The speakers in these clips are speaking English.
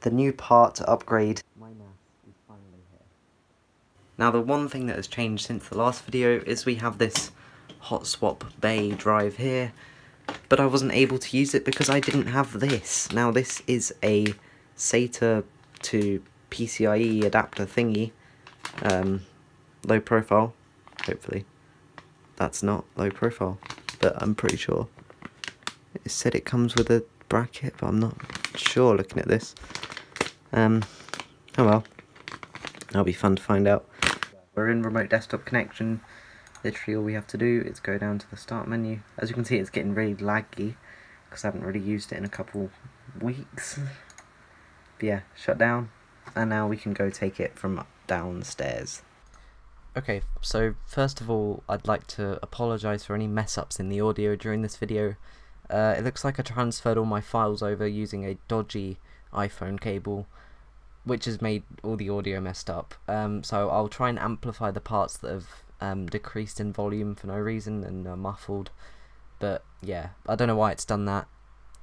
The new part to upgrade my NAS is finally here. Now the one thing that has changed since the last video is we have this hot swap bay drive here, but I wasn't able to use it because I didn't have this. Now this is a SATA to PCIe adapter thingy, low profile, hopefully. That's not low profile, but I'm pretty sure. It said it comes with a bracket, but I'm not sure looking at this. Oh well, that'll be fun to find out. We're in remote desktop connection. Literally all we have to do is go down to the start menu. As you can see, it's getting really laggy because I haven't really used it in a couple weeks. But yeah, shut down, and now we can go take it from downstairs. Okay, so first of all, I'd like to apologise for any mess-ups in the audio during this video. It looks like I transferred all my files over using a dodgy iPhone cable, which has made all the audio messed up. So I'll try and amplify the parts that have decreased in volume for no reason and are muffled. But yeah, I don't know why it's done that,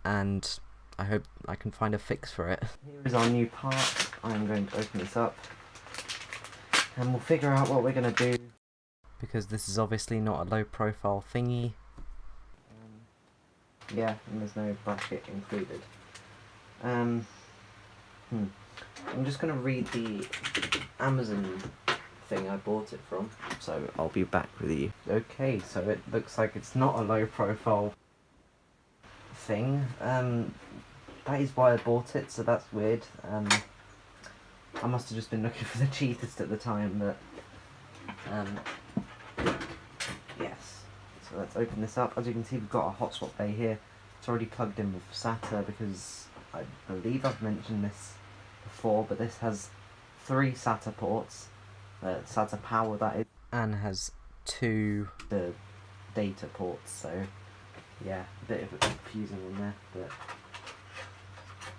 and I hope I can find a fix for it. Here is our new part. I'm going to open this up, and we'll figure out what we're going to do, because this is obviously not a low profile thingy. Yeah, and there's no bracket included. I'm just going to read the Amazon thing I bought it from, so I'll be back with you. Okay, so it looks like it's not a low profile thing. That is why I bought it, so that's weird. I must have just been looking for the cheapest at the time, but yes. So let's open this up. As you can see, we've got a hot swap bay here. It's already plugged in with SATA because I believe I've mentioned this before, but this has 3 SATA ports, SATA power that is, and has 2 the data ports, so yeah, a bit of a confusing in there, but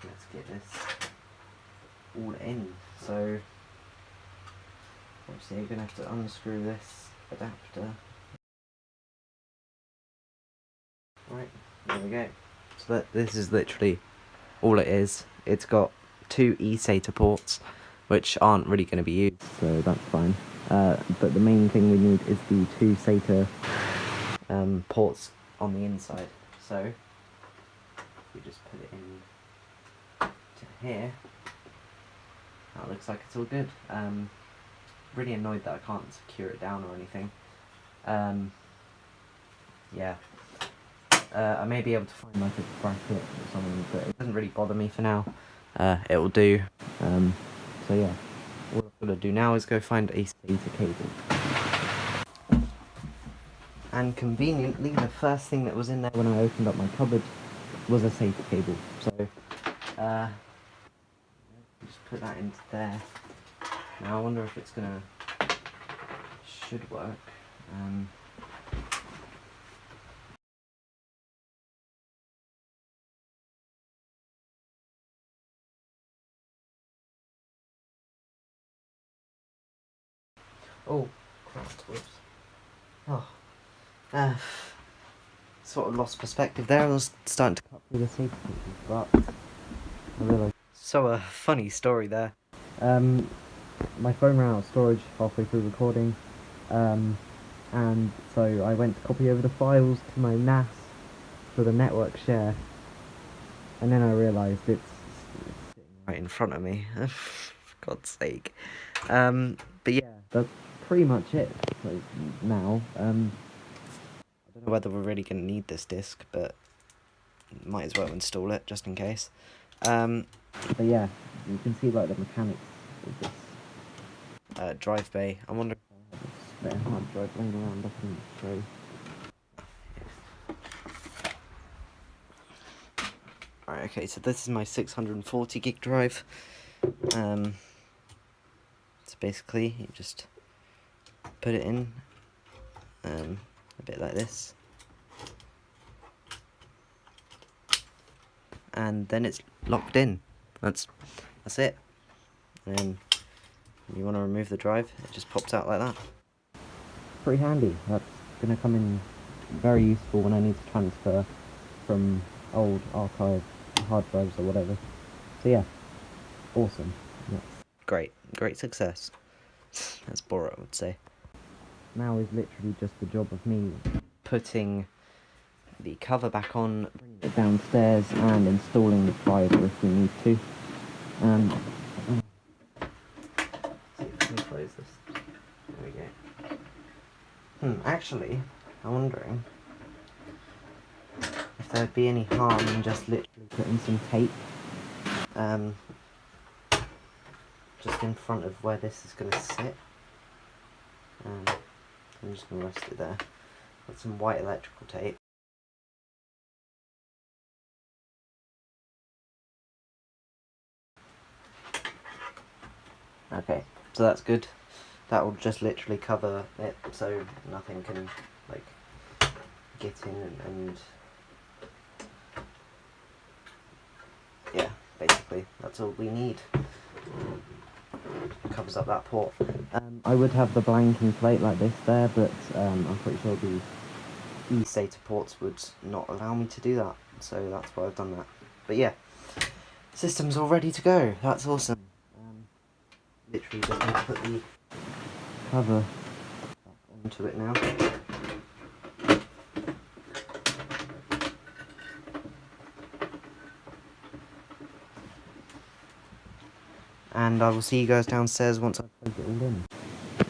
let's get this all in. So obviously you're going to have to unscrew this adapter. Right, there we go. So this is literally all it is. It's got 2 eSATA ports, which aren't really going to be used, so that's fine. But the main thing we need is the 2 SATA ports on the inside. So we just put it in to here. That looks like it's all good. Really annoyed that I can't secure it down or anything. Yeah. I may be able to find like a bracket or something, but it doesn't really bother me for now. It will do. So yeah, what I'm going to do now is go find a SATA cable. And conveniently, the first thing that was in there when I opened up my cupboard was a SATA cable. So just put that into there. Now I wonder if it's should work. Oh, crap, whoops. Oh. Sort of lost perspective there. I was starting to cut through the safety pieces, but I realised. So a funny story there. My phone ran out of storage halfway through recording, and so I went to copy over the files to my NAS for the network share, and then I realised it's sitting right in front of me. For God's sake. But yeah, that's pretty much it now. I don't know whether we're really going to need this disc, but might as well install it just in case. But yeah, you can see like the mechanics of this drive bay. I wonder if I have a spare hard drive laying around. I can show. Alright, okay, so this is my 640 gig drive. So basically, you just put it in a bit like this, and then it's locked in. That's it. And you want to remove the drive, it just pops out like that. Pretty handy. That's going to come in very useful when I need to transfer from old archive hard drives or whatever. So yeah, awesome. That's great success. That's Borat would say. Now is literally just the job of me putting the cover back on, bringing it downstairs, and installing the driver if we need to. See if I can close this. There we go. Actually, I'm wondering if there'd be any harm in just literally putting some tape just in front of where this is going to sit. I'm just going to rest it there. Got some white electrical tape. Okay, so that's good. That will just literally cover it so nothing can like get in and yeah, basically that's all we need. Covers up that port. I would have the blanking plate like this there, but I'm pretty sure the eSATA ports would not allow me to do that, so that's why I've done that. But yeah, system's all ready to go. That's awesome. Literally just need to put the cover back onto it now. And I will see you guys downstairs once I've plugged it all in.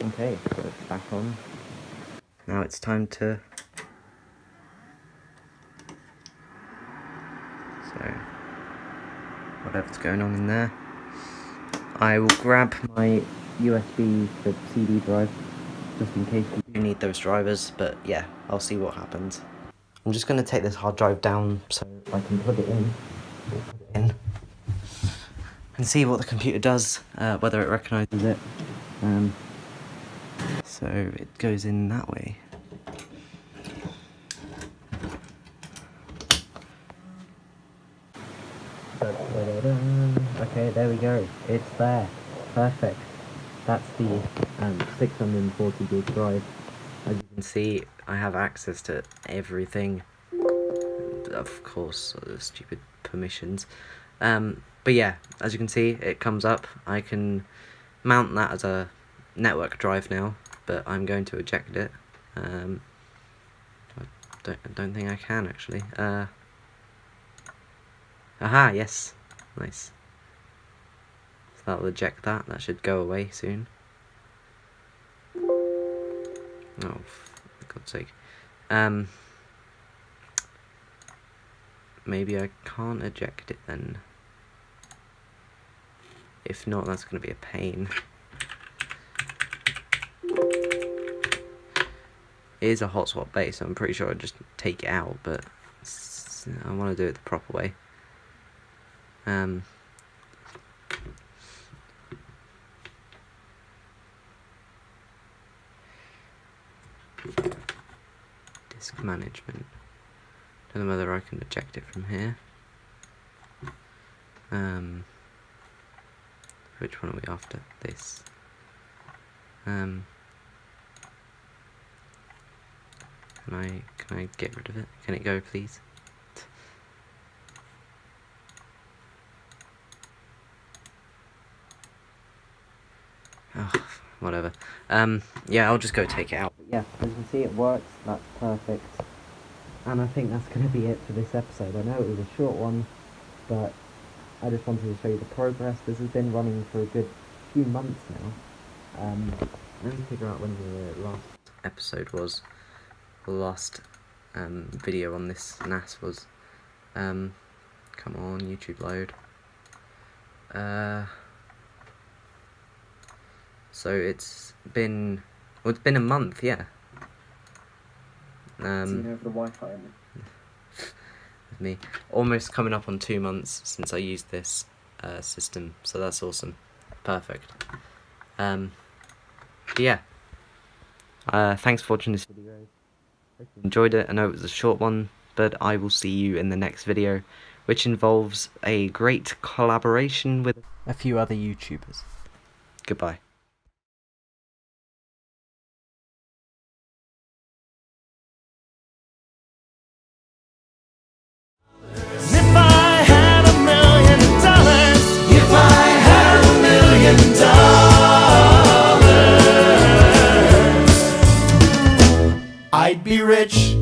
Okay, got it back on. Now it's time to... So, whatever's going on in there. I will grab my USB for CD drive, just in case we do need those drivers, but yeah, I'll see what happens. I'm just going to take this hard drive down so I can plug it in. And see what the computer does, whether it recognises it. So it goes in that way. Okay, there we go. It's there. Perfect. That's the 640 gig drive. As you can see, I have access to everything. Of course, the stupid permissions. But yeah, as you can see, it comes up. I can mount that as a network drive now, but I'm going to eject it. I don't think I can actually. Aha, yes, nice. So that'll eject that. That should go away soon. Oh, for God's sake. Maybe I can't eject it then. If not, that's going to be a pain. It is a hot swap base, so I'm pretty sure I'd just take it out, but I want to do it the proper way. Disk management. Don't know whether I can eject it from here. Which one are we after? This. Can I get rid of it? Can it go, please? Oh, whatever. Yeah, I'll just go take it out. But yeah, as you can see, it works. That's perfect. And I think that's going to be it for this episode. I know it was a short one, but I just wanted to show you the progress. This has been running for a good few months now. Let me figure out when the last episode was. The last video on this NAS was. Come on, YouTube load. So it's been a month, yeah. So you know the Wi-Fi in it. With me, almost coming up on 2 months since I used this system, so that's awesome, perfect. Yeah. Thanks for watching this video. Hope you enjoyed it. I know it was a short one, but I will see you in the next video, which involves a great collaboration with a few other YouTubers. Goodbye. If I had $1 million, if I had I'd be rich.